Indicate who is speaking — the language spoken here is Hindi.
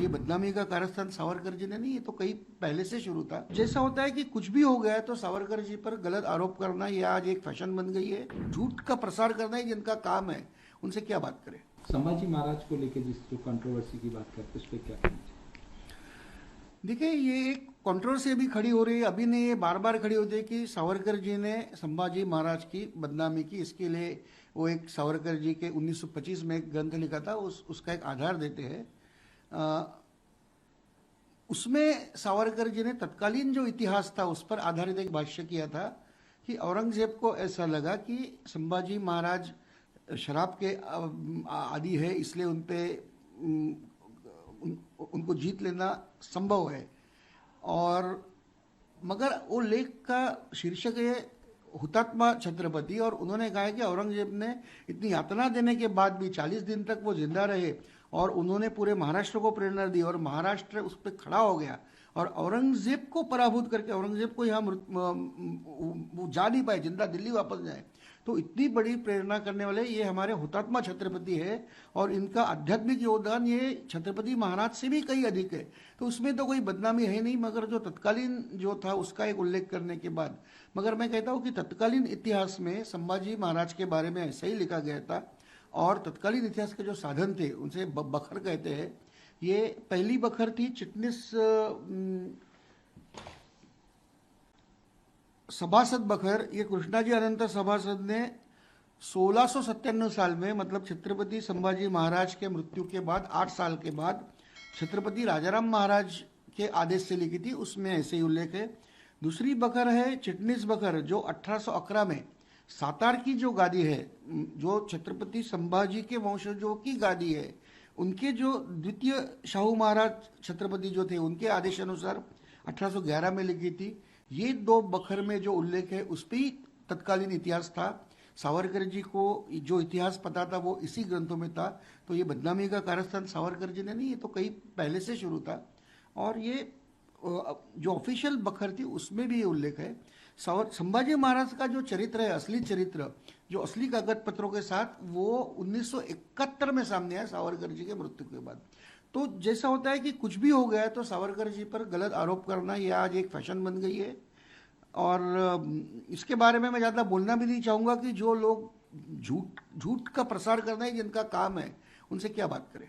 Speaker 1: ये बदनामी का कारस्तान सावरकर जी ने नहीं, ये तो कहीं पहले से शुरू था। जैसा होता है कि कुछ भी हो गया तो सावरकर जी पर गलत आरोप करना ये आज एक फैशन बन गई है। झूठ का प्रसार करना ही जिनका काम है, उनसे क्या बात करें।
Speaker 2: संभाजी महाराज को लेकर जिस जो कंट्रोवर्सी की बात करते उस पर क्या कहना चाहिए?
Speaker 1: देखिए, ये एक कंट्रोवर्सी अभी खड़ी हो रही है, अभी नहीं, ये बार बार खड़ी होती है कि सावरकर जी ने संभाजी महाराज की बदनामी की। इसके लिए वो एक सावरकर जी के 1925 में एक ग्रंथ लिखा था, उसका एक आधार देते हैं। उसमें सावरकर जी ने तत्कालीन जो इतिहास था उस पर आधारित एक भाष्य किया था कि औरंगजेब को ऐसा लगा कि संभाजी महाराज शराब के आदी है, इसलिए उन पे उनको जीत लेना संभव है। और मगर वो लेख का शीर्षक है हुतात्मा छत्रपति, और उन्होंने कहा कि औरंगजेब ने इतनी यातना देने के बाद भी 40 दिन तक वो जिंदा रहे और उन्होंने पूरे महाराष्ट्र को प्रेरणा दी और महाराष्ट्र उस पर खड़ा हो गया और औरंगजेब को पराभूत करके औरंगजेब को यहाँ वो जा नहीं पाए, जिंदा दिल्ली वापस जाए। तो इतनी बड़ी प्रेरणा करने वाले ये हमारे हुतात्मा छत्रपति है और इनका आध्यात्मिक योगदान ये छत्रपति महाराज से भी कहीं अधिक है। तो उसमें तो कोई बदनामी है नहीं, मगर जो तत्कालीन जो था उसका एक उल्लेख करने के बाद, मगर मैं कहता हूँ कि तत्कालीन इतिहास में संभाजी महाराज के बारे में ऐसा ही लिखा गया था और तत्कालीन इतिहास के जो साधन थे उनसे बखर कहते हैं। ये पहली बखर थी चिटनिस सभासद बखर। ये कृष्णाजी अनंत सभासद ने 1697 साल में, मतलब छत्रपति संभाजी महाराज के मृत्यु के बाद 8 साल के बाद छत्रपति राजाराम महाराज के आदेश से लिखी थी। उसमें ऐसे ही उल्लेख है। दूसरी बखर है चिटनिस बखर, जो 1811 में सातार की जो गादी है, जो छत्रपति संभाजी के वंशजों की गादी है, उनके जो द्वितीय शाहू महाराज छत्रपति जो थे उनके आदेश अनुसार 1811 में लिखी थी। ये 2 बखर में जो उल्लेख है उस पर ही तत्कालीन इतिहास था। सावरकर जी को जो इतिहास पता था वो इसी ग्रंथों में था। तो ये बदनामी का कारस्तान सावरकर जी ने नहीं, ये तो कहीं पहले से शुरू था। और ये जो ऑफिशियल बखर थी उसमें भी ये उल्लेख है। संभाजी महाराज का जो चरित्र है, असली चरित्र, जो असली कागज पत्रों के साथ, वो 1971 में सामने आया सावरकर जी के मृत्यु के बाद। तो जैसा होता है कि कुछ भी हो गया तो सावरकर जी पर गलत आरोप करना ये आज एक फैशन बन गई है। और इसके बारे में मैं ज़्यादा बोलना भी नहीं चाहूँगा कि जो लोग झूठ का प्रसार करना ही जिनका काम है, उनसे क्या बात करें।